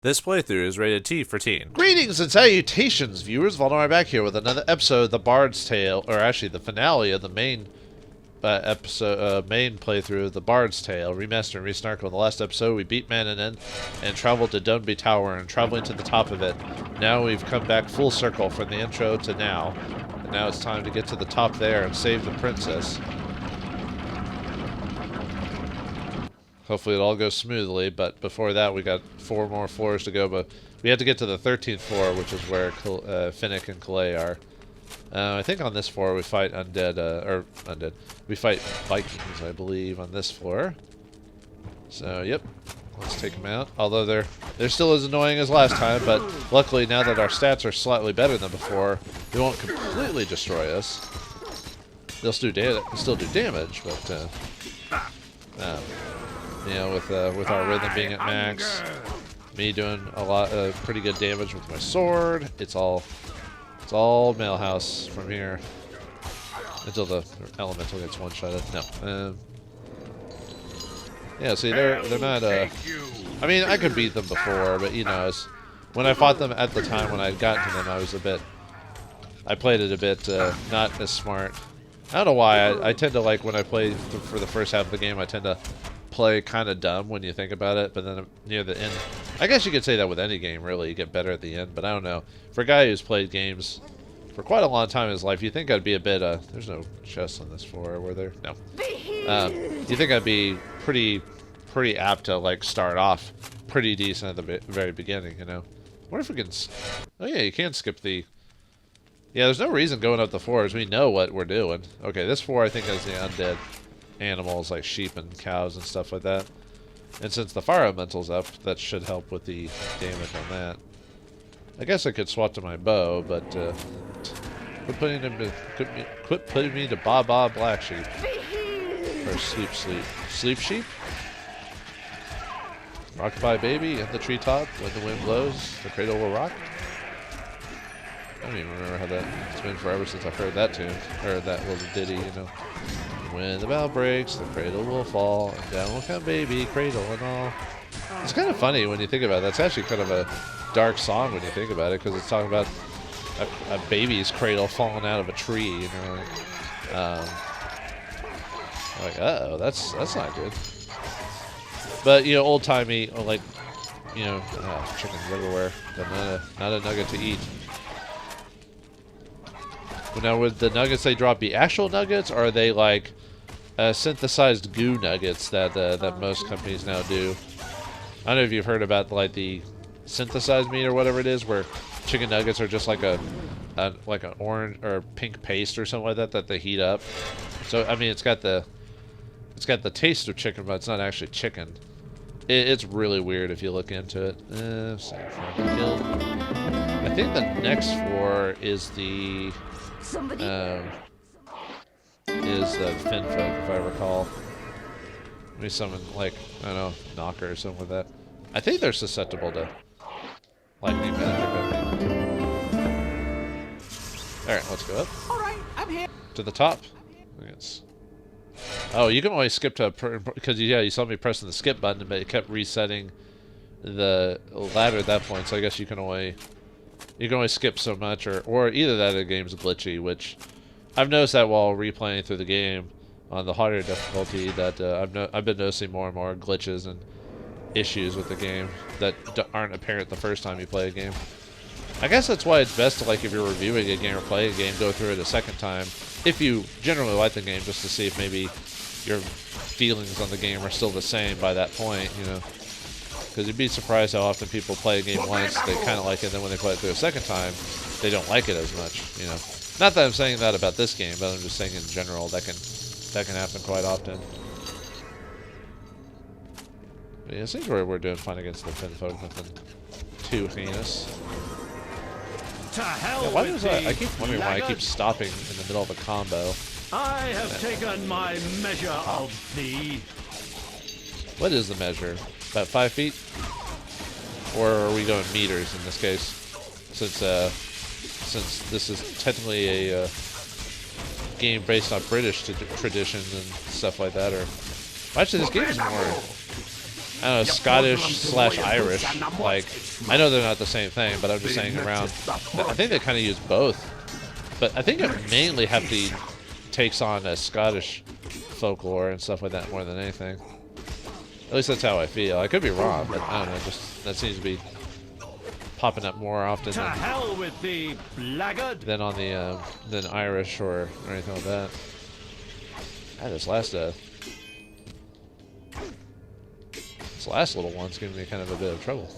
This playthrough is rated T for teen. Greetings and salutations, viewers. Vauldemare back here with another episode of The Bard's Tale, or actually the finale of the main main playthrough of The Bard's Tale, Remastered and Resnarkled. In the last episode, we beat Mannanen and traveled to Dunby Tower, and traveling to the top of it. Now we've come back full circle from the intro to now, and now it's time to get to the top there and save the princess. Hopefully it all goes smoothly, but before that we got 4 more floors to go, but we have to get to the 13th floor, which is where Finnick and Calais are. I think on this floor we fight we fight Vikings, I believe, on this floor. So, yep, let's take them out. Although they're still as annoying as last time, but luckily now that our stats are slightly better than before, they won't completely destroy us. They'll still do damage, but you know, with our rhythm being at max, me doing a lot of pretty good damage with my sword, it's all Mailhouse from here until the elemental gets one-shotted. No, yeah. See, they're not. I mean, I could beat them before, but you know, when I fought them at the time when I'd gotten to them, I played it a bit not as smart. I don't know why. I tend to, like, when I play for the first half of the game, I tend to play kind of dumb when you think about it, but then near the end, I guess you could say that with any game, really, you get better at the end, but I don't know. For a guy who's played games for quite a long time in his life, you think I'd be a bit, there's no chests on this floor, were there? No. You think I'd be pretty apt to, like, start off pretty decent at the very beginning, you know? I wonder if we can, oh yeah, you can skip the, yeah, there's no reason going up the floors, we know what we're doing. Okay, this floor I think has the undead animals like sheep and cows and stuff like that. And since the fire elemental's up, that should help with the damage on that. I guess I could swap to my bow, but quit putting me to Baba Black Sheep. Or Sleep Sheep? Rockabye Baby in the treetop when the wind blows, the cradle will rock. I don't even remember how that, it's been forever since I've heard that tune, or that little ditty, you know. When the bell breaks, the cradle will fall, and down will come baby, cradle and all. It's kind of funny when you think about it. That's actually kind of a dark song when you think about it, because it's talking about a baby's cradle falling out of a tree, you know. Like, uh-oh, that's not good. But, you know, old-timey, like, you know, chickens everywhere, but not a nugget to eat. Now, would the nuggets they drop be actual nuggets, or are they like synthesized goo nuggets that that most companies now do? I don't know if you've heard about like the synthesized meat or whatever it is, where chicken nuggets are just like like an orange or pink paste or something like that they heat up. So I mean, it's got the taste of chicken, but it's not actually chicken. It's really weird if you look into it. I think the next floor is the Finfolk, if I recall. Maybe summon, like, I don't know, Knocker or something like that. I think they're susceptible to lightning magic, I think. Alright, let's go up. Alright, I'm here. To the top. I think it's... Oh, you can always skip to... Because, yeah, you saw me pressing the skip button, but it kept resetting the ladder at that point, so I guess you can only skip so much, or either that or the game's glitchy, which I've noticed that while replaying through the game on the harder difficulty, that I've been noticing more and more glitches and issues with the game that aren't apparent the first time you play a game. I guess that's why it's best to, like, if you're reviewing a game or playing a game, go through it a second time, if you generally like the game, just to see if maybe your feelings on the game are still the same by that point, you know. Because you'd be surprised how often people play a game once, they kind of like it, and then when they play it through a second time, they don't like it as much, you know. Not that I'm saying that about this game, but I'm just saying in general, that can happen quite often. But yeah, it seems we're doing fine against the Finfolk, nothing too heinous. To hell Yeah, why with does I keep wondering why I keep stopping in the middle of a combo. I have taken my measure of thee. What is the measure? About 5 feet? Or are we going meters in this case? Since this is technically a game based on British traditions and stuff like that, or actually this game is more I don't know, Scottish slash Irish. Like, I know they're not the same thing, but I'm just saying around. I think they kind of use both. But I think it mainly takes on a Scottish folklore and stuff like that more than anything. At least that's how I feel. I could be wrong, but I don't know. Just that seems to be popping up more often To hell with thee, blackguard. than on the than Irish or anything like that. This last little one's giving me kind of a bit of trouble.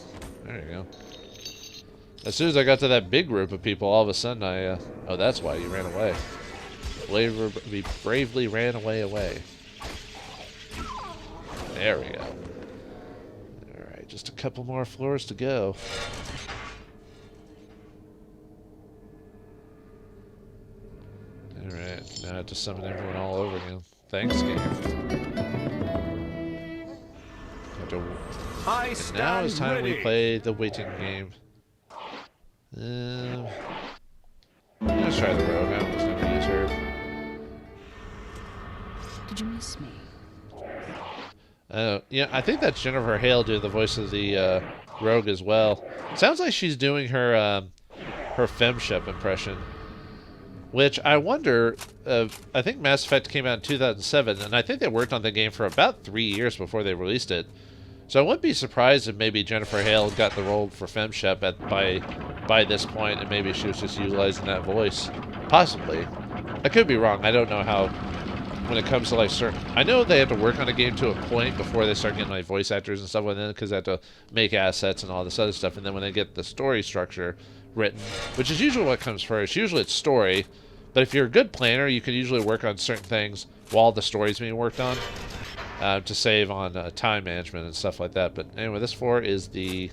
There you go. As soon as I got to that big group of people, all of a sudden oh, that's why you ran away. We bravely ran away. There we go. Alright, just a couple more floors to go. Alright, now I have to summon everyone all over again. Thanks, game. And now it's time we play the waiting game. Let's try the rogue. I'm just gonna use her. Did you miss me? Yeah, I think that's Jennifer Hale doing the voice of the rogue as well. Sounds like she's doing her femshep impression. Which I wonder, I think Mass Effect came out in 2007, and I think they worked on the game for about 3 years before they released it. So I wouldn't be surprised if maybe Jennifer Hale got the role for femshep by this point, and maybe she was just utilizing that voice. Possibly. I could be wrong. I don't know how, when it comes to like certain... I know they have to work on a game to a point before they start getting like voice actors and stuff like that, because they have to make assets and all this other stuff, and then when they get the story structure written, which is usually what comes first. Usually it's story, but if you're a good planner, you can usually work on certain things while the story's being worked on to save on time management and stuff like that. But anyway, this floor is the...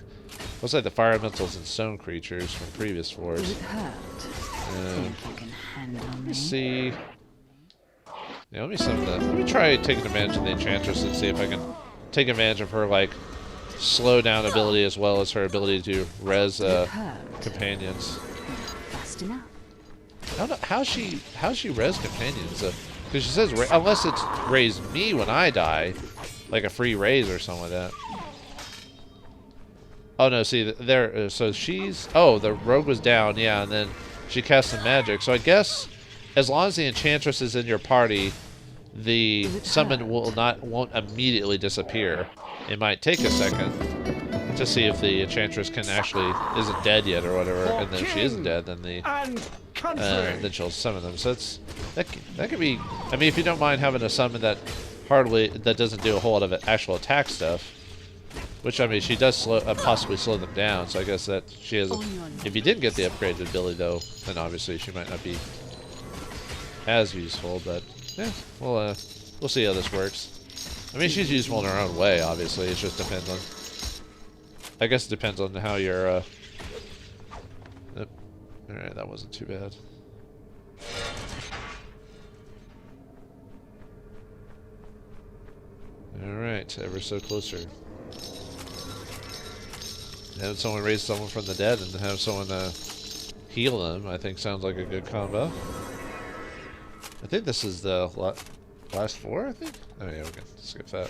looks like the fire elementals and stone creatures from previous floors. Does it hurt? Think you can handle me? Let me see... Yeah, let me try taking advantage of the Enchantress and see if I can take advantage of her, like, slow down ability as well as her ability to res companions. Fast enough. I don't know how's she res companions, because she says unless it's raise me when I die, like a free raise or something like that. Oh no, see there. So she's the rogue was down, yeah, and then she cast some magic. So I guess as long as the Enchantress is in your party, the summon won't immediately disappear. It might take a second to see if the Enchantress isn't dead yet or whatever, and then if she isn't dead, then then she'll summon them. So that could be. I mean, if you don't mind having a summon that doesn't do a whole lot of actual attack stuff, which I mean she does possibly slow them down. So I guess that she has. If you didn't get the upgraded ability though, then obviously she might not be as useful. But yeah, we'll see how this works. I mean, she's useful in her own way. Obviously, it just depends on. I guess it depends on how you're. Alright, that wasn't too bad. Alright, ever so closer. Have someone raise someone from the dead and have someone heal them, I think sounds like a good combo. I think this is the last four, I think? Oh yeah, we can skip that.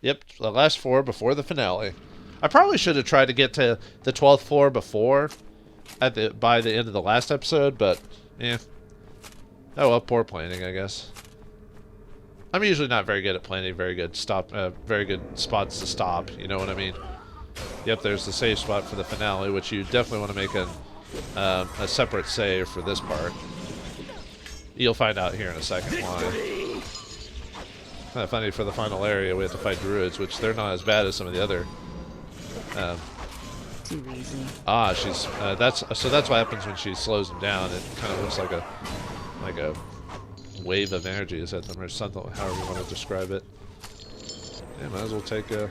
Yep, the last four before the finale. I probably should have tried to get to the 12th floor before, by the end of the last episode, but yeah. Oh well, poor planning, I guess. I'm usually not very good at planning very good spots to stop. You know what I mean? Yep, there's the save spot for the finale, which you definitely want to make a separate save for this part. You'll find out here in a second why. Kind of funny, for the final area we have to fight druids, which they're not as bad as some of the other. Too easy. She's that's what happens when she slows them down. It kind of looks like a wave of energy is at them, or something, however you want to describe it. Yeah, might as well take a.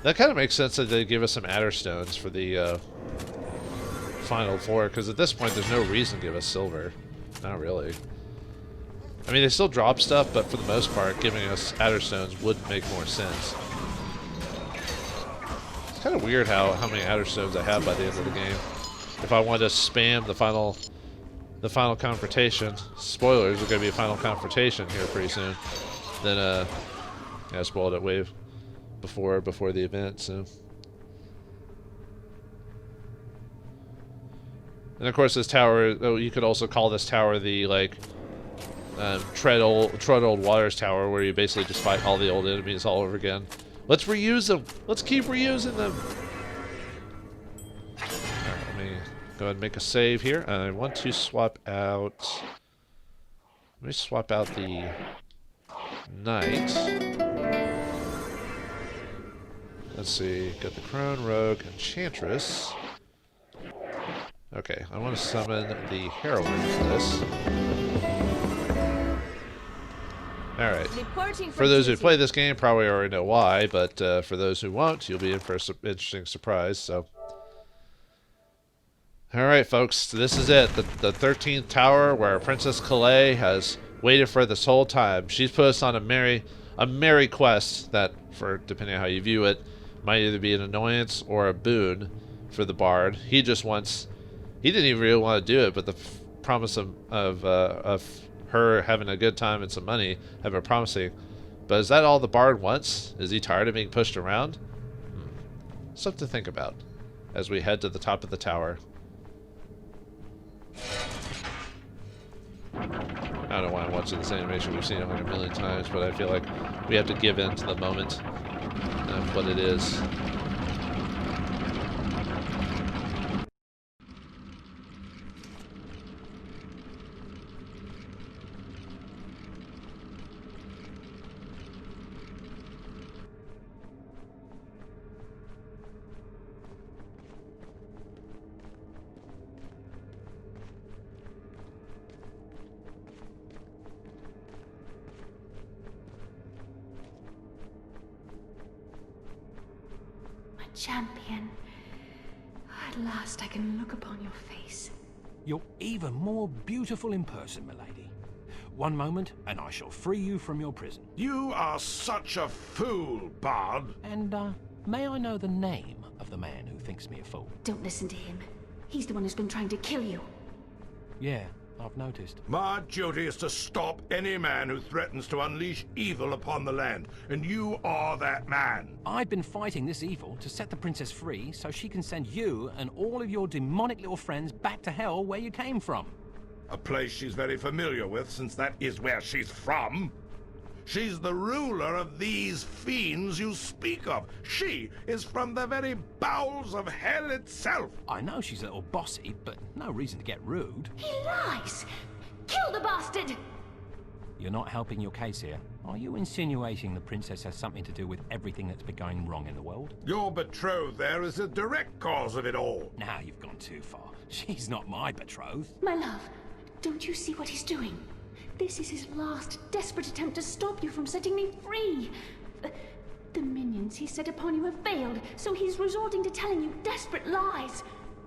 That kind of makes sense that they give us some adder stones for the final four, because at this point there's no reason to give us silver. Not really. I mean, they still drop stuff, but for the most part, giving us adder stones would make more sense. It's kind of weird how many adder stones I have by the end of the game. If I wanted to spam the final confrontation, spoilers, there's going to be a final confrontation here pretty soon, then I spoiled it way before the event, so. And of course, this tower. Oh, you could also call this tower the like tread old waters tower, where you basically just fight all the old enemies all over again. Let's reuse them. Let's keep reusing them. All right, let me go ahead and make a save here. I want to swap out. Let me swap out the knight. Let's see. Got the crone, rogue, enchantress. Okay, I want to summon the heroine for this. Alright. For those who play this game, probably already know why, but for those who won't, you'll be in for an interesting surprise, so. Alright, folks, this is it. The 13th tower where Princess Calais has waited for this whole time. She's put us on a merry quest that, for depending on how you view it, might either be an annoyance or a boon for the bard. He just wants... He didn't even really want to do it, but the promise of her having a good time and some money have been promising. But is that all the bard wants? Is he tired of being pushed around? Something to think about as we head to the top of the tower. I don't know why I'm watching this animation. We've seen it like a million times, but I feel like we have to give in to the moment of what it is. Champion. At last I can look upon your face. You're even more beautiful in person, milady. One moment, and I shall free you from your prison. You are such a fool, Bard. And, may I know the name of the man who thinks me a fool? Don't listen to him. He's the one who's been trying to kill you. Yeah, I've noticed. My duty is to stop any man who threatens to unleash evil upon the land, and you are that man. I've been fighting this evil to set the princess free so she can send you and all of your demonic little friends back to hell where you came from. A place she's very familiar with, since that is where she's from. She's the ruler of these fiends you speak of. She is from the very bowels of hell itself. I know she's a little bossy, but no reason to get rude. He lies! Kill the bastard! You're not helping your case here. Are you insinuating the princess has something to do with everything that's been going wrong in the world? Your betrothed there is the direct cause of it all. Now you've gone too far. She's not my betrothed. My love, don't you see what he's doing? This is his last, desperate attempt to stop you from setting me free. The minions he set upon you have failed, so he's resorting to telling you desperate lies.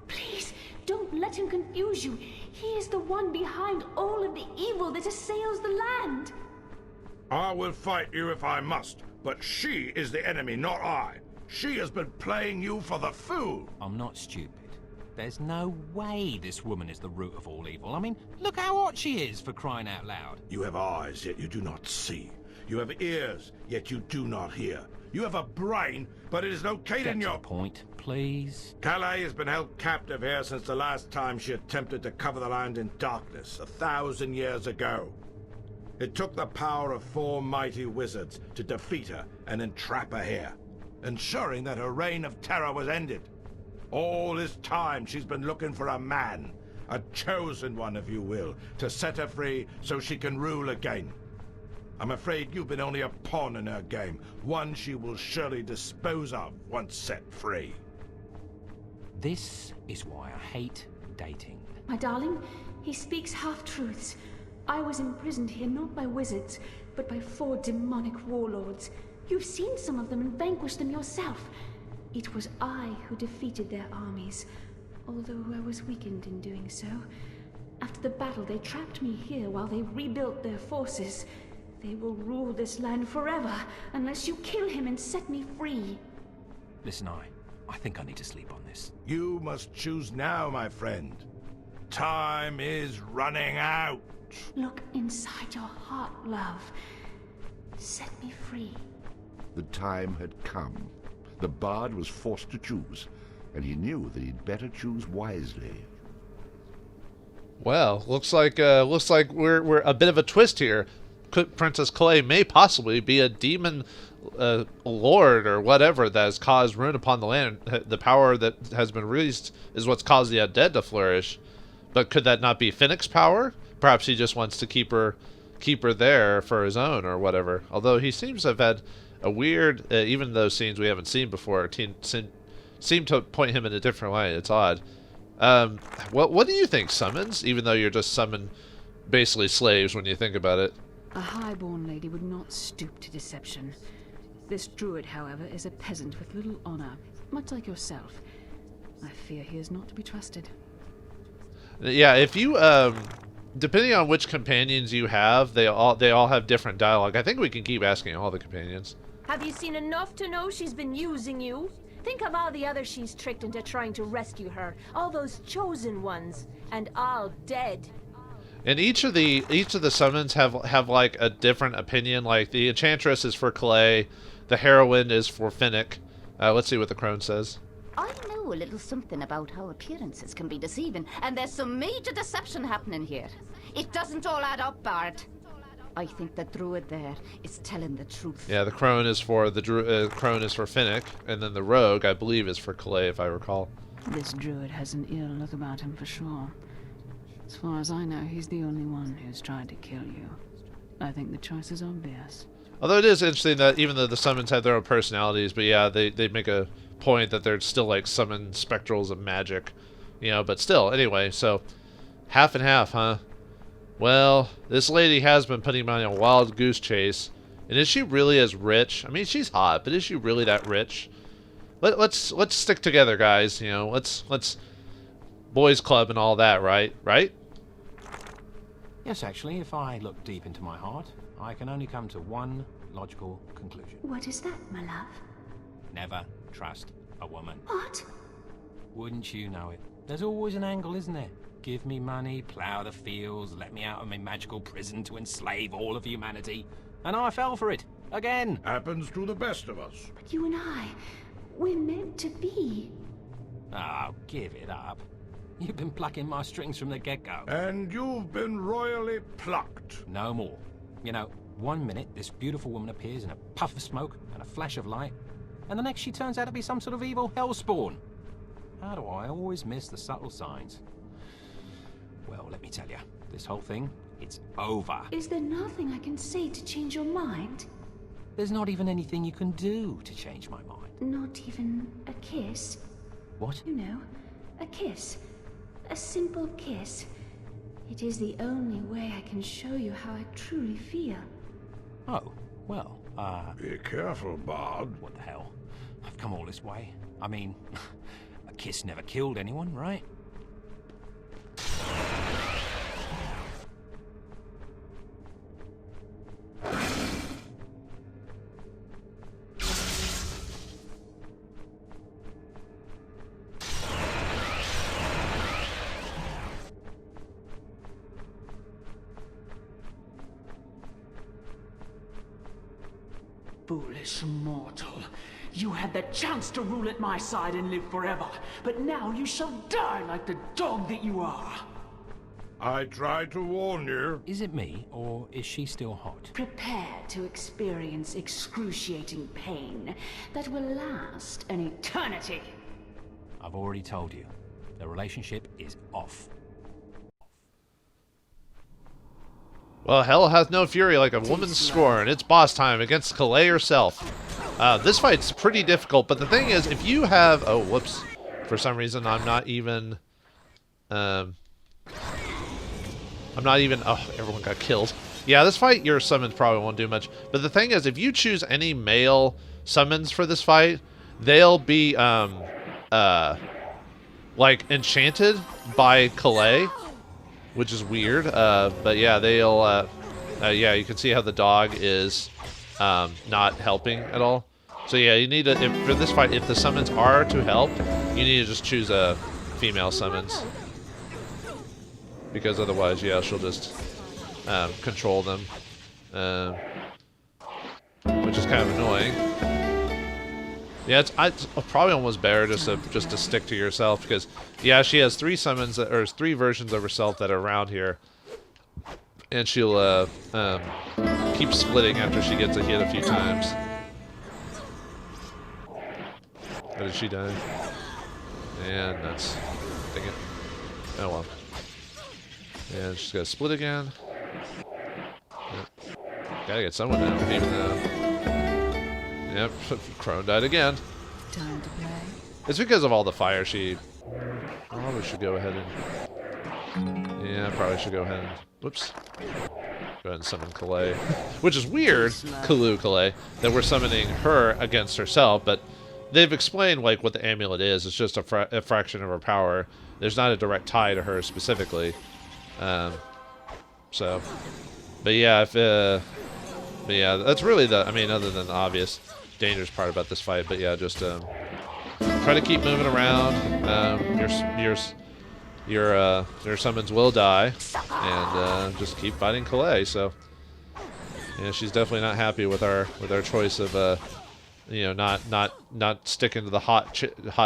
Please, don't let him confuse you. He is the one behind all of the evil that assails the land. I will fight you if I must, but she is the enemy, not I. She has been playing you for the fool. I'm not stupid. There's no way this woman is the root of all evil. I mean, look how hot she is, for crying out loud. You have eyes, yet you do not see. You have ears, yet you do not hear. You have a brain, but it is located in your... Get to the point, please. Calais has been held captive here since the last time she attempted to cover the land in darkness, 1,000 years ago. It took the power of 4 mighty wizards to defeat her and entrap her here, ensuring that her reign of terror was ended. All this time she's been looking for a man, a chosen one if you will, to set her free so she can rule again. I'm afraid you've been only a pawn in her game, one she will surely dispose of once set free. This is why I hate dating. My darling, he speaks half-truths. I was imprisoned here not by wizards, but by 4 demonic warlords. You've seen some of them and vanquished them yourself. It was I who defeated their armies, although I was weakened in doing so. After the battle, they trapped me here while they rebuilt their forces. They will rule this land forever, unless you kill him and set me free. Listen, I think I need to sleep on this. You must choose now, my friend. Time is running out. Look inside your heart, love. Set me free. The time had come. The bard was forced to choose, and he knew that he'd better choose wisely. Well, looks like we're a bit of a twist here. Princess Clay may possibly be a demon lord or whatever that has caused ruin upon the land. The power that has been released is what's caused the undead to flourish. But could that not be Finnick's power? Perhaps he just wants to keep her there for his own or whatever. Although he seems to have had a weird, even those scenes we haven't seen before, seem to point him in a different light. It's odd. What do you think, summons? Even though you're just summon basically slaves when you think about it. A highborn lady would not stoop to deception. This druid, however, is a peasant with little honor, much like yourself. I fear he is not to be trusted. Yeah, if you depending on which companions you have, they all have different dialogue. I think we can keep asking all the companions. Have you seen enough to know she's been using you? Think of all the others she's tricked into trying to rescue her. All those chosen ones, and all dead. And each of the summons have like a different opinion. Like the enchantress is for Clay, the heroine is for Finnick. Let's see what the crone says. I know a little something about how appearances can be deceiving, and there's some major deception happening here. It doesn't all add up, Bard. I think the druid there is telling the truth. Yeah, the crone is for Finnick, and then the rogue, I believe, is for Clay, if I recall. This druid has an ill look about him for sure. As far as I know, he's the only one who's tried to kill you. I think the choice is obvious. Although it is interesting that even though the summons have their own personalities, but yeah, they make a point that they're still like summon spectrals of magic, you know, but still, anyway, so half and half, huh? Well, this lady has been putting me on a wild goose chase, and is she really as rich? I mean, she's hot, but is she really that rich? Let's stick together, guys, you know, let's boys club and all that, right? Yes, actually, if I look deep into my heart, I can only come to one logical conclusion. What is that, my love? Never trust a woman. What? Wouldn't you know it? There's always an angle, isn't there? Give me money, plough the fields, let me out of my magical prison to enslave all of humanity. And I fell for it. Again. Happens to the best of us. But you and I, we're meant to be. Oh, give it up. You've been plucking my strings from the get-go. And you've been royally plucked. No more. You know, one minute this beautiful woman appears in a puff of smoke and a flash of light, and the next she turns out to be some sort of evil hellspawn. How do I always miss the subtle signs? Well, let me tell you, this whole thing, it's over. Is there nothing I can say to change your mind? There's not even anything you can do to change my mind. Not even a kiss? What? You know, a kiss. A simple kiss. It is the only way I can show you how I truly feel. Oh, well, Be careful, Bard. what the hell? I've come all this way. I mean, a kiss never killed anyone, right? Foolish mortal. You had the chance to rule at my side and live forever, but now you shall die like the dog that you are. I tried to warn you. Is it me, or is she still hot? Prepare to experience excruciating pain that will last an eternity. I've already told you. The relationship is off. Well, hell has no fury like a woman's scorn. It's boss time against Calais herself. This fight's pretty difficult, but the thing is, if you have... Oh, whoops. For some reason, I'm not even... Oh, everyone got killed. Yeah, this fight, your summons probably won't do much. But the thing is, if you choose any male summons for this fight, they'll be, like, enchanted by Calais, which is weird. But yeah, they'll, yeah, you can see how the dog is not helping at all. So yeah, you need to, for this fight, if the summons are to help, you need to just choose a female summons. Because otherwise, yeah, she'll just control them. Which is kind of annoying. Yeah, it's probably almost better just to stick to yourself, because yeah, she has 3 summons or 3 versions of herself that are around here, and she'll keep splitting after she gets a hit a few times. How did she die? And that's, dang it. Oh well. And she's got to split again. Yep. Gotta get someone now, even though. Yep, Crone died again. Time to play. It's because of all the fire she probably should go ahead and... Yeah, probably should go ahead and... Whoops. Go ahead and summon Calais. Which is weird, Calais, that we're summoning her against herself, but they've explained like what the amulet is. It's just a fraction of her power. There's not a direct tie to her specifically. So... But yeah, but yeah, that's really the... I mean, other than the obvious dangerous part about this fight, but yeah, just try to keep moving around. Your summons will die, and just keep fighting Calais. So yeah, she's definitely not happy with our choice of you know, not sticking to the hot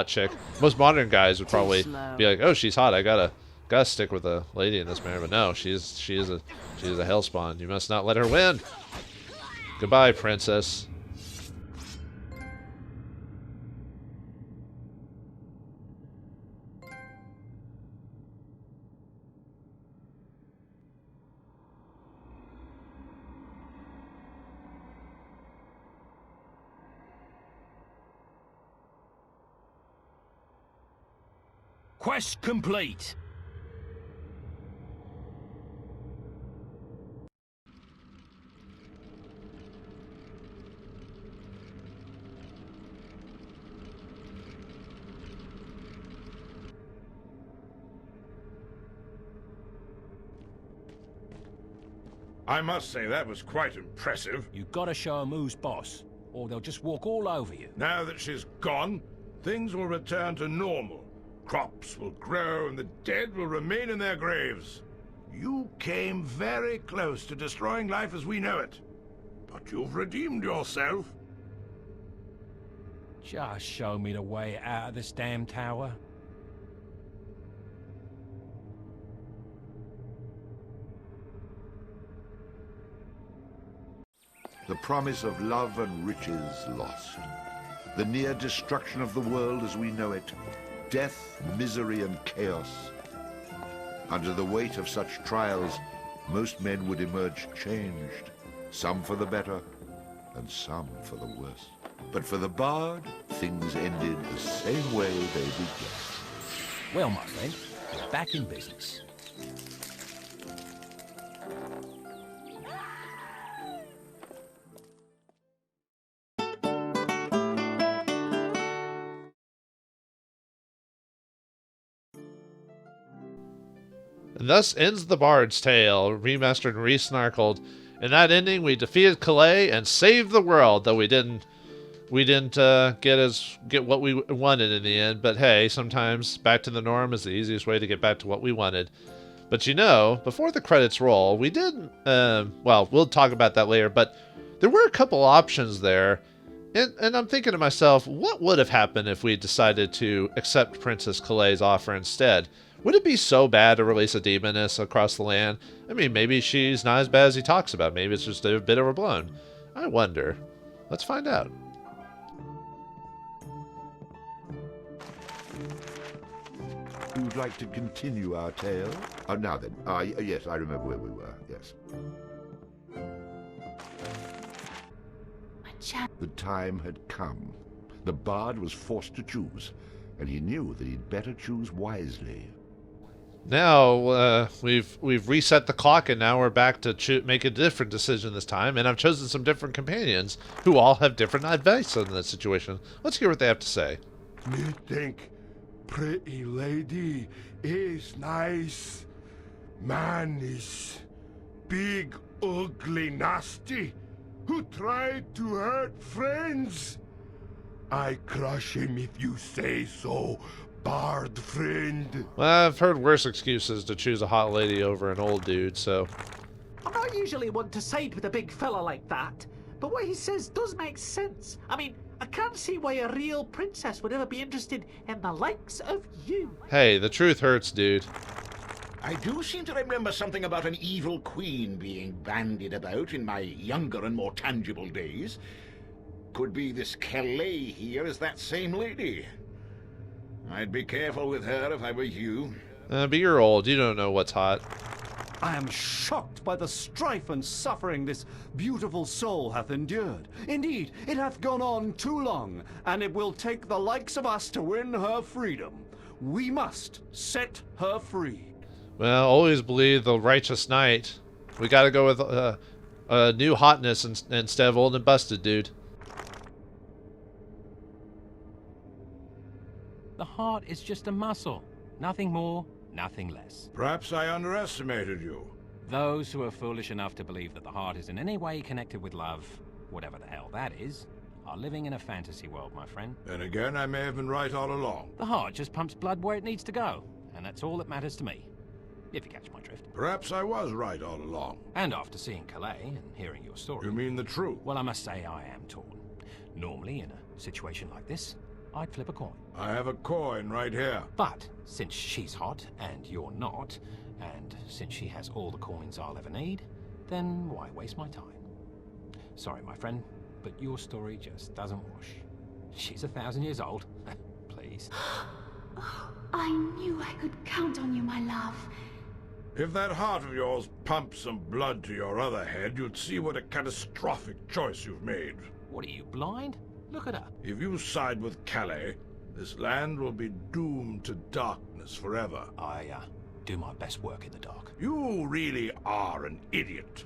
chick. Most modern guys would probably be like, oh, she's hot, I gotta stick with a lady in this manner. But no, she is a hellspawn. You must not let her win. Goodbye, princess. Quest complete. I must say that was quite impressive. You gotta show 'em who's boss, or they'll just walk all over you. Now that she's gone, things will return to normal. Crops will grow and the dead will remain in their graves. You came very close to destroying life as we know it. But you've redeemed yourself. Just show me the way out of this damn tower. The promise of love and riches lost. The near destruction of the world as we know it. Death, misery, and chaos. Under the weight of such trials, most men would emerge changed. Some for the better, and some for the worse. But for the bard, things ended the same way they began. Well, my friend, we're back in business. And thus ends the Bard's Tale, remastered and resnarkled. In that ending, we defeated Calais and saved the world, though we didn't get what we wanted in the end. But hey, sometimes back to the norm is the easiest way to get back to what we wanted. But you know, before the credits roll, we did, well, we'll talk about that later, but there were a couple options there. And I'm thinking to myself, what would have happened if we decided to accept Princess Calais' offer instead? Would it be so bad to release a demoness across the land? I mean, maybe she's not as bad as he talks about. Maybe it's just a bit overblown. I wonder. Let's find out. You'd like to continue our tale? Oh, now then. Yes, I remember where we were. Yes. The time had come. The bard was forced to choose, and he knew that he'd better choose wisely. Now, we've reset the clock, and now we're back to make a different decision this time, and I've chosen some different companions who all have different advice on the situation. Let's hear what they have to say. Me think pretty lady is nice. Man is big, ugly, nasty, who tried to hurt friends. I crush him if you say so, bard friend. Well, I've heard worse excuses to choose a hot lady over an old dude, so... I'm not usually one to side with a big fella like that, but what he says does make sense. I mean, I can't see why a real princess would ever be interested in the likes of you. Hey, the truth hurts, dude. I do seem to remember something about an evil queen being bandied about in my younger and more tangible days. Could be this Calais here is that same lady. I'd be careful with her if I were you. But you're old. You don't know what's hot. I am shocked by the strife and suffering this beautiful soul hath endured. Indeed, it hath gone on too long, and it will take the likes of us to win her freedom. We must set her free. Well, always believe the righteous knight. We gotta go with a new hotness instead of old and busted, dude. The heart is just a muscle. Nothing more, nothing less. Perhaps I underestimated you. Those who are foolish enough to believe that the heart is in any way connected with love, whatever the hell that is, are living in a fantasy world, my friend. Then again, I may have been right all along. The heart just pumps blood where it needs to go, and that's all that matters to me. If you catch my drift. Perhaps I was right all along. And after seeing Calais and hearing your story... You mean the truth? Well, I must say I am torn. Normally, in a situation like this, I'd flip a coin. I have a coin right here. But since she's hot and you're not, and since she has all the coins I'll ever need, then why waste my time? Sorry, my friend, but your story just doesn't wash. She's 1,000 years old. Please. I knew I could count on you, my love. If that heart of yours pumped some blood to your other head, you'd see what a catastrophic choice you've made. What are you, blind? Look at her. If you side with Calais, this land will be doomed to darkness forever. I do my best work in the dark. You really are an idiot.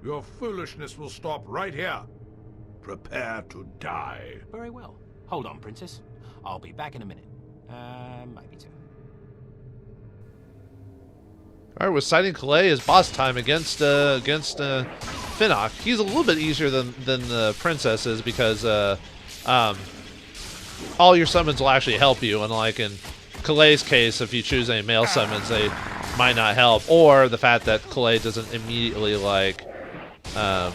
Your foolishness will stop right here. Prepare to die. Very well. Hold on, princess. I'll be back in a minute. Maybe two. Alright, with citing Calais as boss time against Finnock. He's a little bit easier than the princess is because all your summons will actually help you, unlike in Calais' case, if you choose any male summons, they might not help, or the fact that Calais doesn't immediately like. I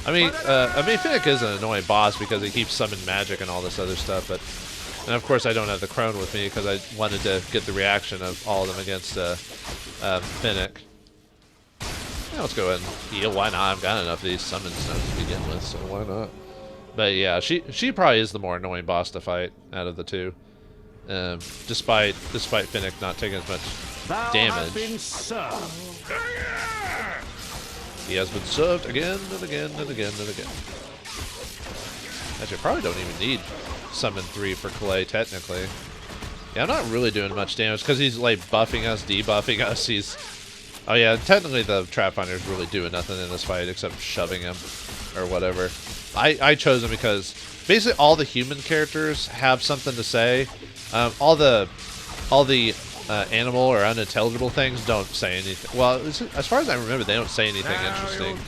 mean, Finnock is an annoying boss because he keeps summoning magic and all this other stuff, but. And of course I don't have the crone with me because I wanted to get the reaction of all of them against Finnock. Yeah, let's go ahead and heal. Why not? I've got enough of these summons to begin with, so why not? But yeah, she probably is the more annoying boss to fight out of the two. Despite Finnock not taking as much damage. He has been served again and again and again and again. Actually, I probably don't even need Summon 3 for Calais, technically. Yeah, I'm not really doing much damage because he's like buffing us, debuffing us. He's... Oh yeah, technically the Trap Finder is really doing nothing in this fight except shoving him or whatever. I chose him because basically all the human characters have something to say. All the animal or unintelligible things don't say anything. Well, as far as I remember, they don't say anything interesting.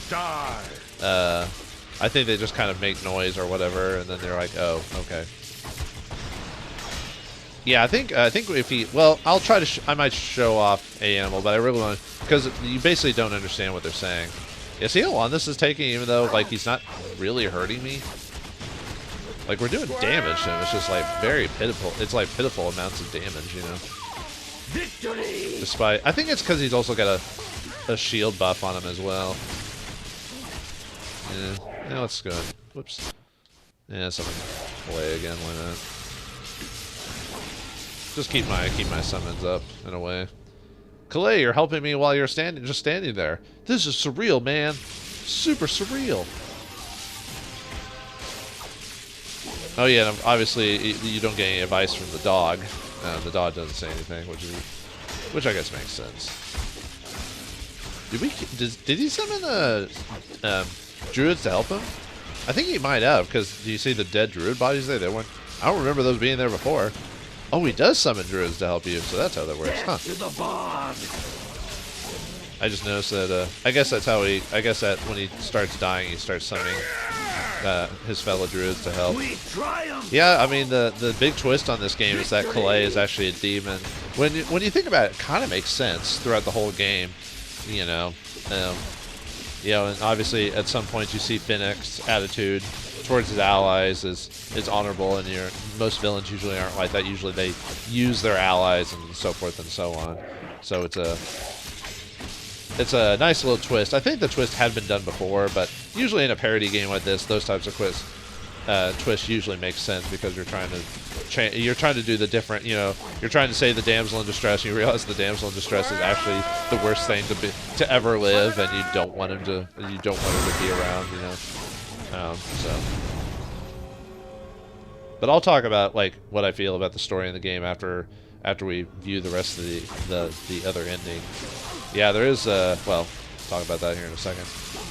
I think they just kind of make noise or whatever, and then they're like, "Oh, okay." Yeah, I think if he, well, I'll try to, I might show off a animal, but I really want to, because you basically don't understand what they're saying. Yeah, see how long this is taking, even though like he's not really hurting me. Like we're doing damage to him. It's just like very pitiful. It's like pitiful amounts of damage, you know. Victory! Despite, I think it's because he's also got a shield buff on him as well. Yeah, let's go. Whoops. Yeah, something play again. Why not? Just keep my summons up in a way. Calais, you're helping me while you're just standing there. This is surreal, man. Super surreal. Oh yeah, and obviously you don't get any advice from the dog. The dog doesn't say anything, which I guess makes sense. Did he summon druids to help him? I think he might have, because do you see the dead druid bodies there? I don't remember those being there before. Oh, he does summon druids to help you, so that's how that works, huh? I just noticed that, I guess that's how I guess that when he starts dying, he starts summoning his fellow druids to help. Yeah, I mean, the big twist on this game is that Calais is actually a demon. When you think about it, it kind of makes sense throughout the whole game, you know. You know, and obviously at some point you see Finnick's attitude towards his allies is honorable, and most villains usually aren't like that. Usually they use their allies and so forth and so on. So it's a nice little twist. I think the twist had been done before, but usually in a parody game like this, those types of twists usually make sense because you're trying to do the different, you know, you're trying to save the damsel in distress, and you realize the damsel in distress is actually the worst thing to ever live, and you don't want her to be around, you know. But I'll talk about like what I feel about the story in the game after we view the rest of the other ending. Yeah, there is well, talk about that here in a second.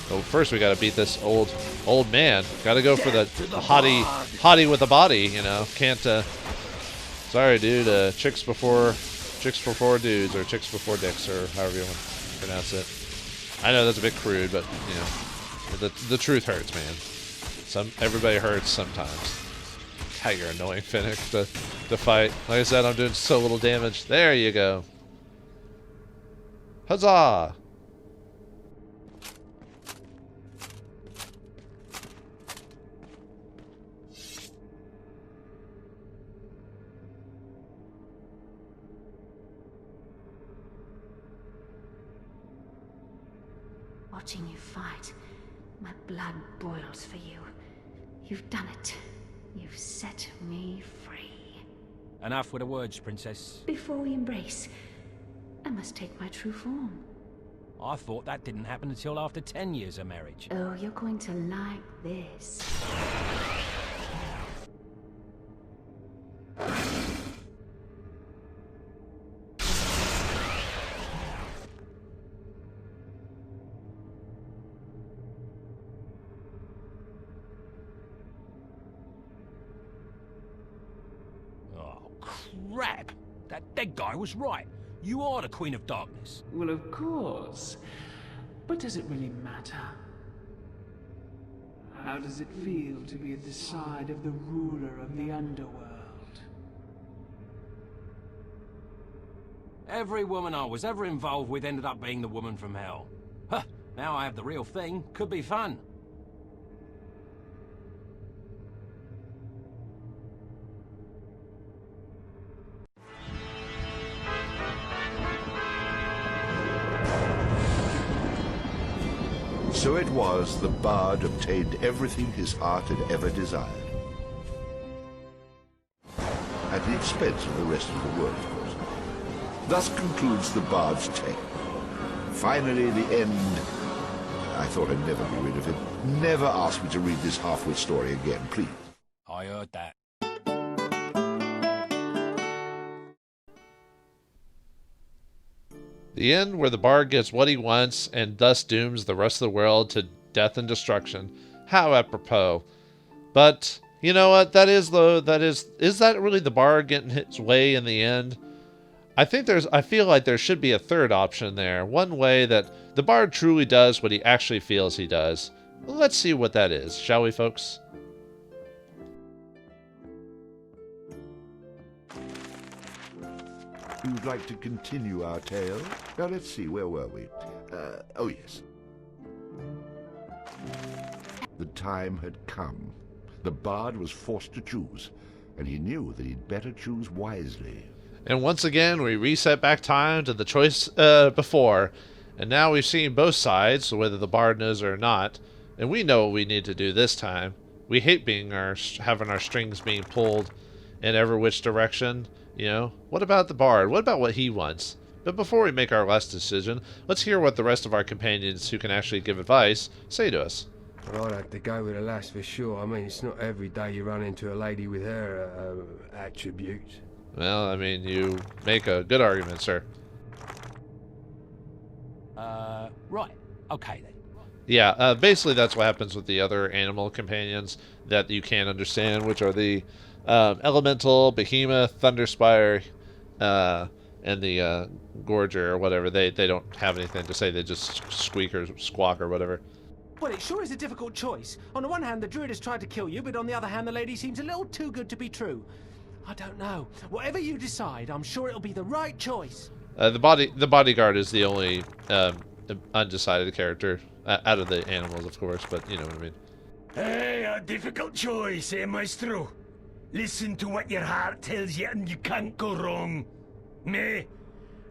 But first we gotta beat this old man. Gotta go for the hottie with a body, you know. Can't sorry dude, chicks before dudes, or chicks before dicks, or however you want to pronounce it. I know that's a bit crude, but you know, the truth hurts, man. Everybody hurts sometimes. God, you're annoying, Finnick, to fight. Like I said, I'm doing so little damage. There you go. Huzzah! Watching you fight, my blood boils for you. You've done it. You've set me free. Enough with the words, Princess. Before we embrace, I must take my true form. I thought that didn't happen until after 10 years of marriage. Oh, you're going to like this. Crap! That dead guy was right. You are the Queen of Darkness. Well, of course. But does it really matter? How does it feel to be at the side of the ruler of the underworld? Every woman I was ever involved with ended up being the woman from hell. Huh, now I have the real thing. Could be fun. So it was the bard obtained everything his heart had ever desired. At the expense of the rest of the world, of course. Thus concludes the bard's tale. Finally, the end. I thought I'd never be rid of it. Never ask me to read this half-wit story again, please. I heard that. The end where the bard gets what he wants and thus dooms the rest of the world to death and destruction. How apropos. But you know what? Is that really the bard getting his way in the end? I feel like there should be a third option there. One way that the bard truly does what he actually feels he does. Let's see what that is, shall we, folks? We would like to continue our tale. Now let's see, where were we? Oh yes. The time had come. The bard was forced to choose, and he knew that he'd better choose wisely. And once again, we reset back time to the choice before, and now we've seen both sides, whether the bard knows or not, and we know what we need to do this time. We hate having our strings being pulled in every which direction. You know, what about the bard? What about what he wants? But before we make our last decision, let's hear what the rest of our companions who can actually give advice say to us. Well, I'd have to go with the lass for sure. I mean, it's not every day you run into a lady with her attributes. Well, I mean, you make a good argument, sir. Right. Okay, then. Yeah, basically that's what happens with the other animal companions that you can't understand, which are the Elemental, Behemoth, Thunderspire, and the Gorger or whatever. They don't have anything to say. They just squeak or squawk or whatever. Well, it sure is a difficult choice. On the one hand, the druid has tried to kill you, but on the other hand, the lady seems a little too good to be true. I don't know. Whatever you decide, I'm sure it'll be the right choice. The bodyguard is the only undecided character Out of the animals, of course, but you know what I mean. Hey, a difficult choice, eh, Maestro? Listen to what your heart tells you and you can't go wrong. Me,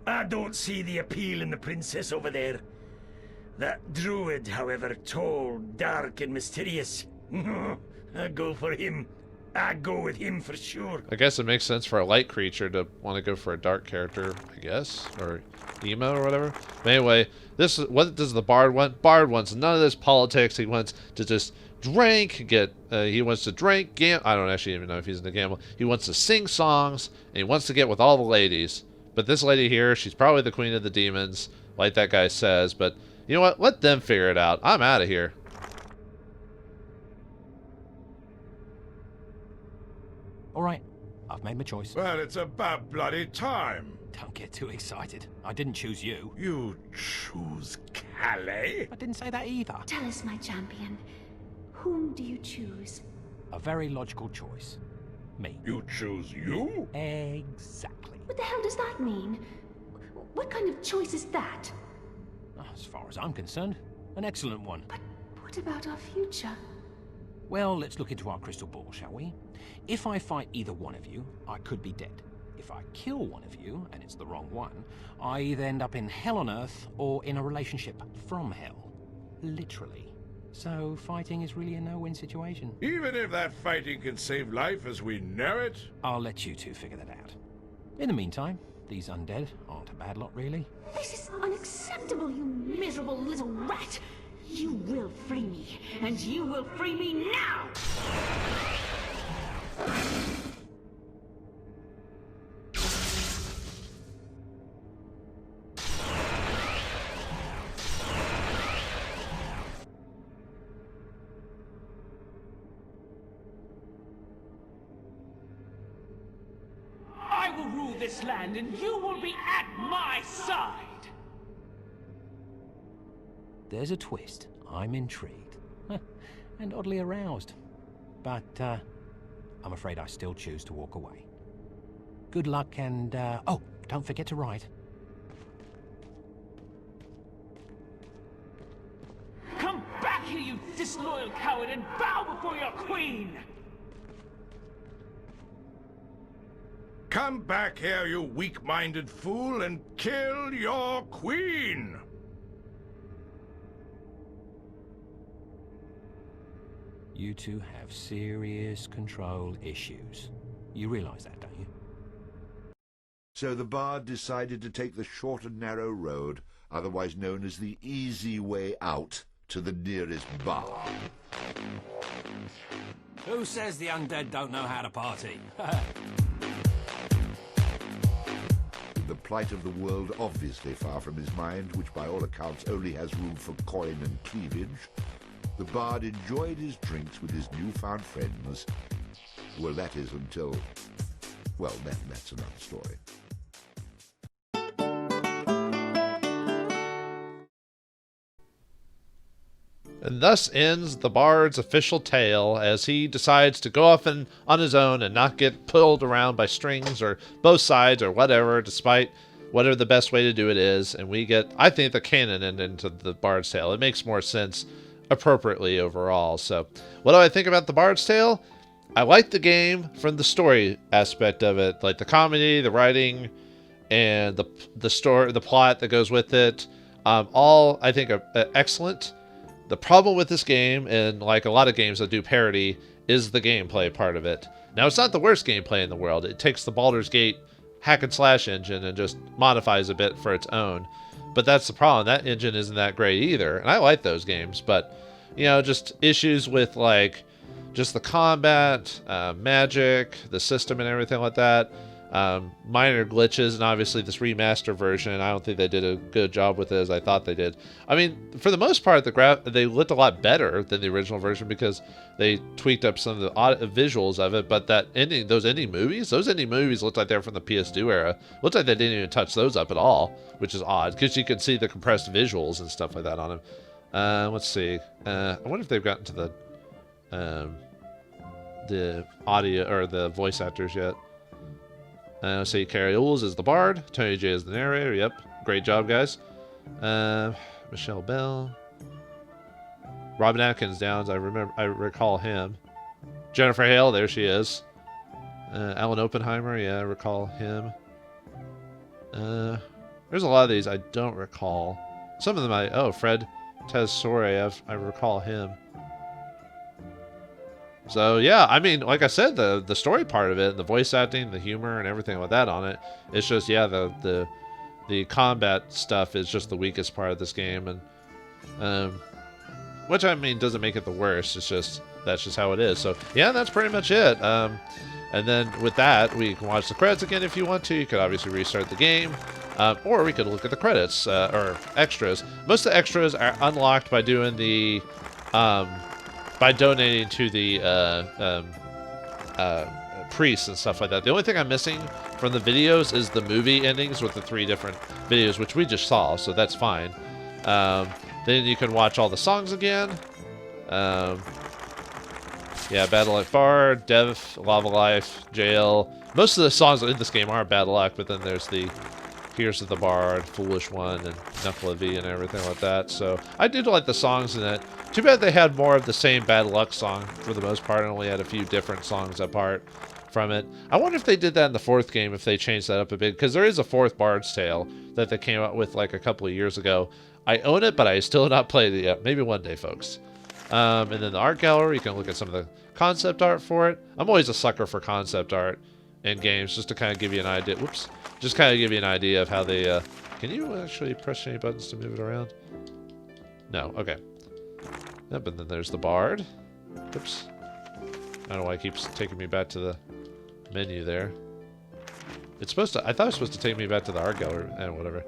I don't see the appeal in the princess over there. That druid, however, tall, dark, and mysterious. I go for him. I go with him for sure. I guess it makes sense for a light creature to want to go for a dark character, I guess, or emo or whatever. But anyway, this is what does the bard want? Bard wants none of this politics. He wants to just drink, he wants to drink, I don't actually even know if he's into gamble. He wants to sing songs, and he wants to get with all the ladies. But this lady here, she's probably the queen of the demons, like that guy says. But you know what? Let them figure it out. I'm out of here. All right, I've made my choice. Well, it's about bloody time. Don't get too excited. I didn't choose you. You choose Calais? I didn't say that either. Tell us, my champion. Whom do you choose? A very logical choice. Me. You choose you? Exactly. What the hell does that mean? What kind of choice is that? As far as I'm concerned, an excellent one. But what about our future? Well, let's look into our crystal ball, shall we? If I fight either one of you, I could be dead. If I kill one of you, and it's the wrong one, I either end up in hell on earth or in a relationship from hell. Literally. So fighting is really a no-win situation. Even if that fighting can save life as we know it? I'll let you two figure that out. In the meantime, these undead aren't a bad lot, really. This is unacceptable, you miserable little rat! You will free me, and you will free me now! I will rule this land, and you will be at my side! There's a twist. I'm intrigued. And oddly aroused. But, I'm afraid I still choose to walk away. Good luck and, oh, don't forget to write. Come back here, you disloyal coward, and bow before your queen! Come back here, you weak-minded fool, and kill your queen! You two have serious control issues. You realize that, don't you? So the bard decided to take the short and narrow road, otherwise known as the easy way out to the nearest bar. Who says the undead don't know how to party? The plight of the world obviously far from his mind, which by all accounts only has room for coin and cleavage, the bard enjoyed his drinks with his newfound friends. Well, that is until... well, that's another story. And thus ends the bard's official tale as he decides to go off on his own and not get pulled around by strings or both sides or whatever, despite whatever the best way to do it is. And we get, I think, the canon ending to the bard's tale. It makes more sense appropriately overall. So what do I think about the bard's tale? I like the game from the story aspect of it, like the comedy, the writing, and the story, the plot that goes with it. All I think are excellent. The problem with this game, and like a lot of games that do parody, is the gameplay part of it. Now, it's not the worst gameplay in the world. It takes the Baldur's Gate hack and slash engine and just modifies a bit for its own. But that's the problem. That engine isn't that great either. And I like those games, but, you know, just issues with, like, just the combat, magic, the system and everything like that. Minor glitches, and obviously this remaster version, I don't think they did a good job with it as I thought they did. I mean, for the most part, they looked a lot better than the original version because they tweaked up some of the visuals of it. But those indie movies looked like they were from the PS2 era. Looked like they didn't even touch those up at all, which is odd because you could see the compressed visuals and stuff like that on them. Let's see. I wonder if they've gotten to the audio or the voice actors yet. Let's see, Carrie Oles is the bard. Tony J is the narrator. Yep. Great job, guys. Michelle Bell. Robin Atkins Downs, I recall him. Jennifer Hale, there she is. Alan Oppenheimer, yeah, I recall him. There's a lot of these I don't recall. Some of them Fred Tessore, I recall him. So yeah, I mean, like I said, the story part of it, the voice acting, the humor, and everything like that on it, it's just, yeah, the combat stuff is just the weakest part of this game, and which, I mean, doesn't make it the worst. It's just, that's just how it is. So yeah, that's pretty much it. And then with that, we can watch the credits again if you want to. You could obviously restart the game, or we could look at the credits or extras. Most of the extras are unlocked by doing the by donating to the priests and stuff like that. The only thing I'm missing from the videos is the movie endings with the 3 different videos, which we just saw, so that's fine. Then you can watch all the songs again. Yeah, Bad Luck Bar, Dev, Lava Life, Jail. Most of the songs in this game are Bad Luck, but then there's the Here's to the Bard, Foolish One, and Knuckle V and everything like that. So I did like the songs in it. Too bad they had more of the same Bad Luck song for the most part, and only had a few different songs apart from it. I wonder if they did that in the 4th game, if they changed that up a bit, because there is a 4th Bard's Tale that they came out with like a couple of years ago. I own it, but I still have not played it yet. Maybe one day, folks. And then the art gallery, you can look at some of the concept art for it. I'm always a sucker for concept art in games, just to kind of give you an idea. Whoops. Just kind of give you an idea of how they... can you actually press any buttons to move it around? No. Okay. Yep, and then there's the Bard. Oops. I don't know why it keeps taking me back to the menu there. It's supposed to... I thought it was supposed to take me back to the art gallery. Whatever.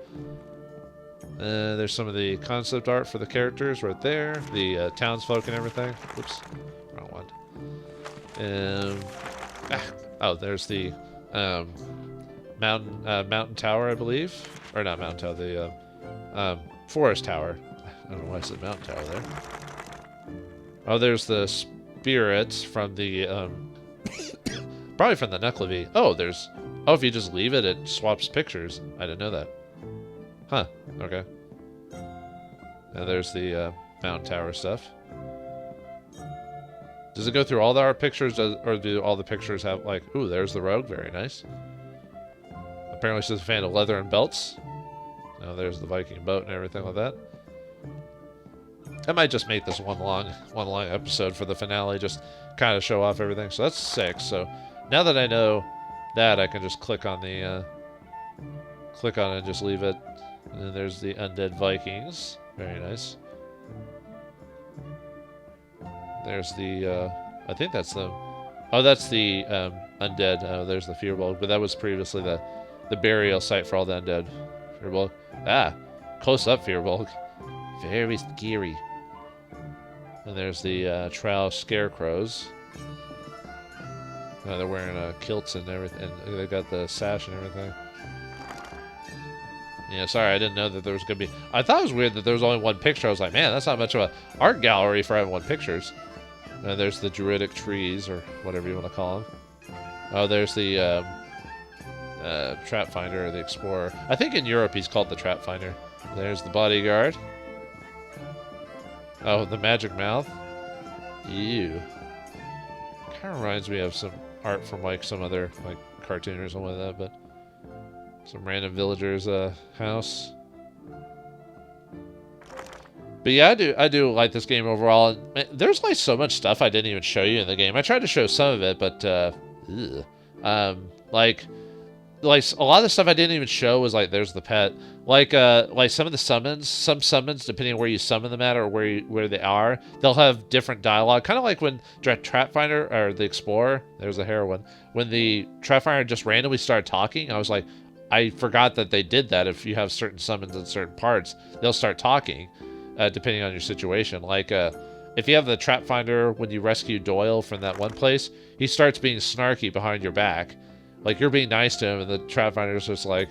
There's some of the concept art for the characters right there. The townsfolk and everything. Oops. Wrong one. Oh, there's the mountain tower, I believe. Or not mountain tower, the forest tower. I don't know why I said mountain tower there. Oh, there's the spirits from the... probably from the Knuckle V. Oh, there's... Oh, if you just leave it, it swaps pictures. I didn't know that. Huh. Okay. And there's the mountain tower stuff. Does it go through all the art pictures, or do all the pictures have, like... Ooh, there's the rogue. Very nice. Apparently she's a fan of leather and belts. Now there's the Viking boat and everything like that. I might just make this one long episode for the finale, just kind of show off everything. So that's 6. So now that I know that, I can just click on the... click on it and just leave it. And then there's the Undead Vikings. Very nice. There's the, I think that's the... Oh, that's the Undead. There's the Firbolg. But that was previously the burial site for all the Undead. Firbolg. Ah! Close-up Firbolg. Very scary. And there's the Trow Scarecrows. They're wearing kilts and everything. And they got the sash and everything. Yeah, sorry, I didn't know that there was going to be... I thought it was weird that there was only one picture. I was like, man, that's not much of an art gallery for having 1 pictures. And there's the Druidic Trees, or whatever you want to call them. Oh, there's the Trap Finder, or the Explorer. I think in Europe he's called the Trap Finder. There's the Bodyguard. Oh, the Magic Mouth. Ew. Kind of reminds me of some art from, like, some other, like, cartoon or something like that, but... Some random villager's house. But yeah, I do like this game overall. There's like so much stuff I didn't even show you in the game. I tried to show some of it, but like a lot of the stuff I didn't even show was like there's the pet. Like some of the summons, some summons, depending on where you summon them at or where they are, they'll have different dialogue. Kind of like when Trap Finder or the Explorer, there's the heroine. When the Trap Finder just randomly started talking, I was like, I forgot that they did that. If you have certain summons in certain parts, they'll start talking, depending on your situation. Like, if you have the Trap Finder, when you rescue Doyle from that one place, he starts being snarky behind your back. Like, you're being nice to him, and the Trap Finder's just like,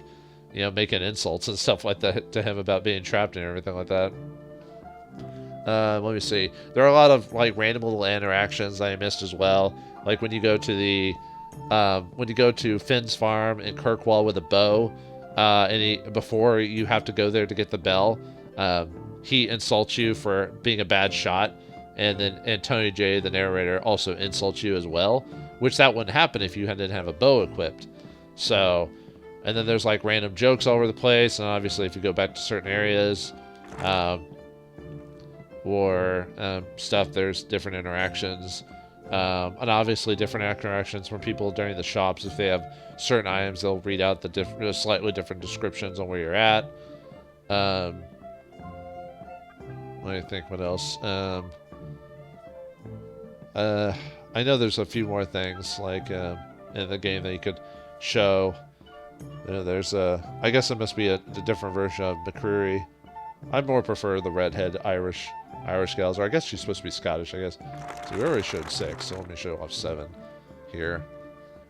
you know, making insults and stuff like that to him about being trapped and everything like that. Let me see. There are a lot of, like, random little interactions I missed as well. Like, when you go to the... when you go to Finn's farm in Kirkwall with a bow, before you have to go there to get the bell, he insults you for being a bad shot, and Tony J, the narrator, also insults you as well, which that wouldn't happen if you didn't have a bow equipped. So, and then there's like random jokes all over the place, and obviously if you go back to certain areas, or stuff, there's different interactions, and obviously different interactions from people during the shops. If they have certain items, they'll read out the slightly different descriptions on where you're at. Let me think what else. I know there's a few more things like in the game that you could show. There's I guess it must be a different version of McCreary. I more prefer the redhead Irish gals, or I guess she's supposed to be Scottish, I guess. So we already showed 6, so let me show off 7 here.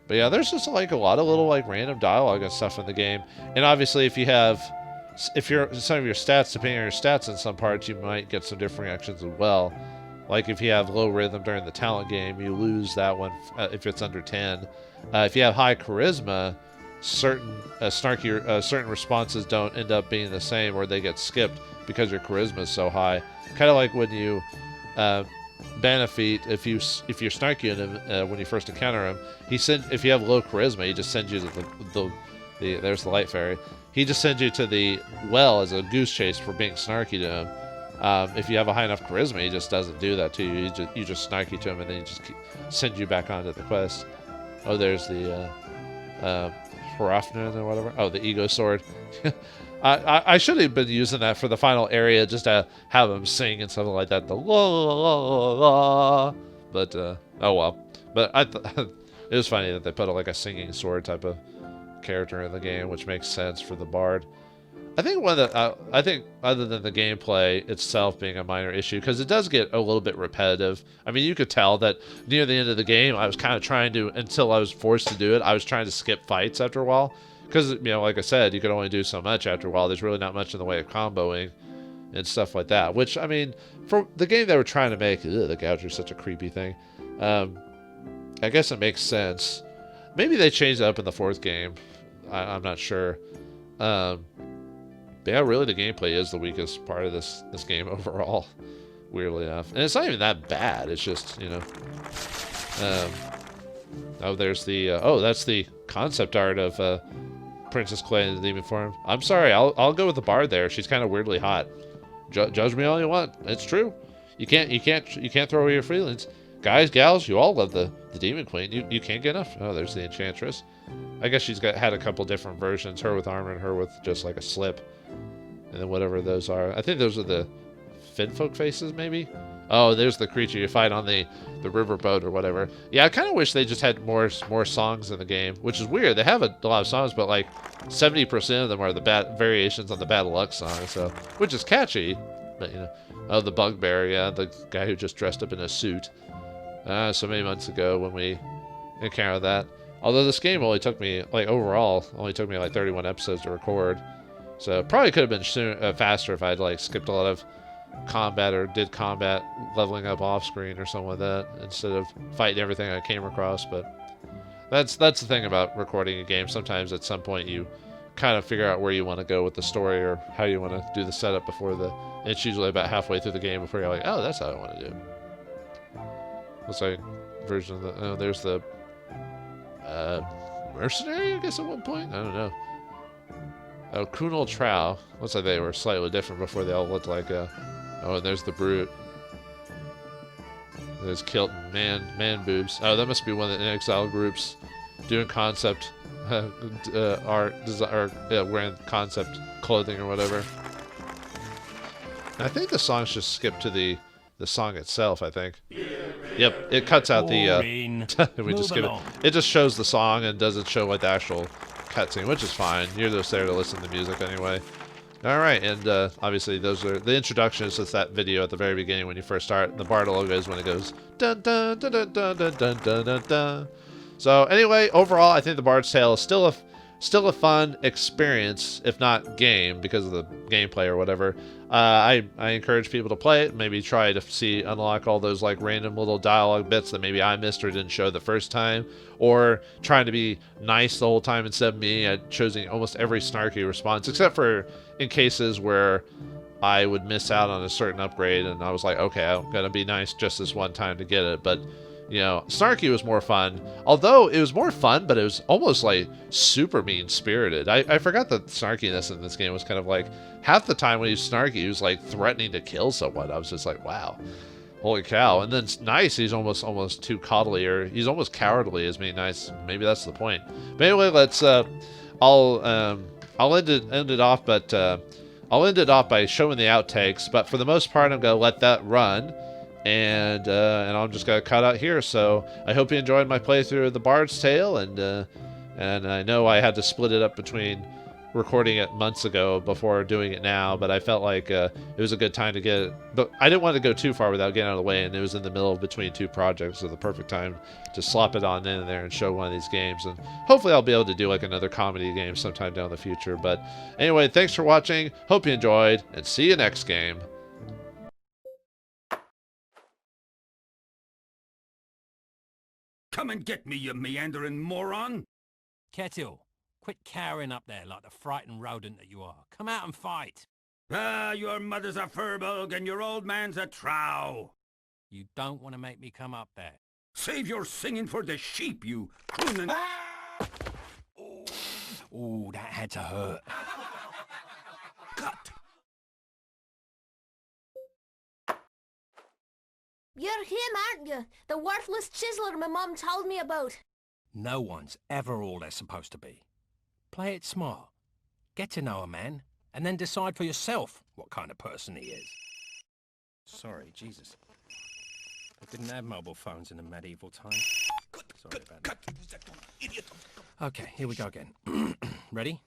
But yeah, there's just like a lot of little like random dialogue and stuff in the game. And obviously if you're some of your stats, depending on your stats in some parts, you might get some different reactions as well. Like if you have low rhythm during the talent game, you lose that one if it's under 10. If you have high charisma, certain certain responses don't end up being the same, or they get skipped because your charisma is so high. Kind of like when you Banafeet, if you're snarky in him when you first encounter him, if you have low charisma, he just sends you to there's the light fairy. He just sends you to the well as a goose chase for being snarky to him. If you have a high enough charisma, he just doesn't do that to you. You just snarky to him, and then he just sends you back onto the quest. Oh, there's the Hrafnin or whatever. Oh, the ego sword. I should have been using that for the final area, just to have him sing and something like that. The la la la la. But oh well. But it was funny that they put like a singing sword type of character in the game, which makes sense for the bard. I think other than the gameplay itself being a minor issue, because it does get a little bit repetitive. I mean, you could tell that near the end of the game, I was kind of trying to, until I was forced to do it, I was trying to skip fights after a while. Because, like I said, you could only do so much after a while. There's really not much in the way of comboing and stuff like that. Which, I mean, for the game they were trying to make, the gouger is such a creepy thing. I guess it makes sense. Maybe they changed it up in the 4th game. I'm not sure. But yeah, really the gameplay is the weakest part of this game overall, weirdly enough. And it's not even that bad. It's just, oh, there's the that's the concept art of Princess Clay in the demon form. I'm sorry, I'll go with the bard there. She's kind of weirdly hot. Judge me all you want. It's true. You can't throw away your feelings. Guys, gals, you all love the demon queen. You can't get enough. Oh, there's the enchantress. I guess she's had a couple different versions. Her with armor and her with just like a slip. And then whatever those are. I think those are the Finfolk faces, maybe? Oh, there's the creature you fight on the riverboat or whatever. Yeah, I kind of wish they just had more songs in the game, which is weird. They have a lot of songs, but like 70% of them are the variations on the Bad Luck song, so which is catchy. But oh, the Bugbear, yeah, the guy who just dressed up in a suit. So many months ago when we encountered that. Although this game only took me, like overall, like 31 episodes to record. So probably could have been faster if I'd like skipped a lot of combat or did combat leveling up off screen or something like that instead of fighting everything I came across. But that's the thing about recording a game. Sometimes at some point you kind of figure out where you want to go with the story or how you want to do the setup before it's usually about halfway through the game before you're like, oh, that's how I want to do. What's that version of the? Oh, there's the mercenary, I guess at one point. I don't know. Oh, Kunal Trow. Looks like they were slightly different before they all looked like oh, and there's the Brute. There's Kilton. Man boobs. Oh, that must be one of the inXile groups doing concept art, wearing concept clothing or whatever. And I think the songs just skip to the song itself, I think. Yep, it cuts out the we just skip it. It just shows the song and doesn't show like the actual cutscene, which is fine. You're just there to listen to the music anyway. Alright, and obviously those are the introduction is just that video at the very beginning when you first start. The Bard logo is when it goes dun dun dun dun dun dun dun dun dun dun. So anyway, overall I think the Bard's Tale is still a fun experience, if not game, because of the gameplay or whatever. I encourage people to play it, maybe try to unlock all those like random little dialogue bits that maybe I missed or didn't show the first time, or trying to be nice the whole time instead of me choosing almost every snarky response, except for in cases where I would miss out on a certain upgrade, and I was like, okay, I'm gonna be nice just this one time to get it. But you know, Snarky was more fun. Although it was more fun, but it was almost like super mean-spirited. I forgot that snarkiness in this game was kind of like, half the time when he was snarky, he was like threatening to kill someone. I was just like, wow, holy cow. And then Nice, he's almost too coddly, or he's almost cowardly as being nice. Maybe that's the point. But anyway, let's I'll end it off, but I'll end it off by showing the outtakes. But for the most part, I'm gonna let that run, and I'm just gonna cut out here. So I hope you enjoyed my playthrough of The Bard's Tale, and I know I had to split it up between recording it months ago before doing it now, but I felt like it was a good time to get it. But I didn't want to go too far without getting out of the way, and it was in the middle between two projects, so the perfect time to slop it on in there and show one of these games. And hopefully I'll be able to do like another comedy game sometime down the future. But anyway, thanks for watching. Hope you enjoyed, and see you next game. Come and get me, you meandering moron! Kettle, quit cowering up there like the frightened rodent that you are. Come out and fight. Ah, your mother's a furbog and your old man's a trow. You don't want to make me come up there. Save your singing for the sheep, you crooning... Oh, that had to hurt. Cut! You're him, aren't you? The worthless chiseler my mum told me about. No one's ever all they're supposed to be. Play it smart. Get to know a man, and then decide for yourself what kind of person he is. Sorry, Jesus. I didn't have mobile phones in the medieval times. Sorry about that. Okay, here we go again. Ready?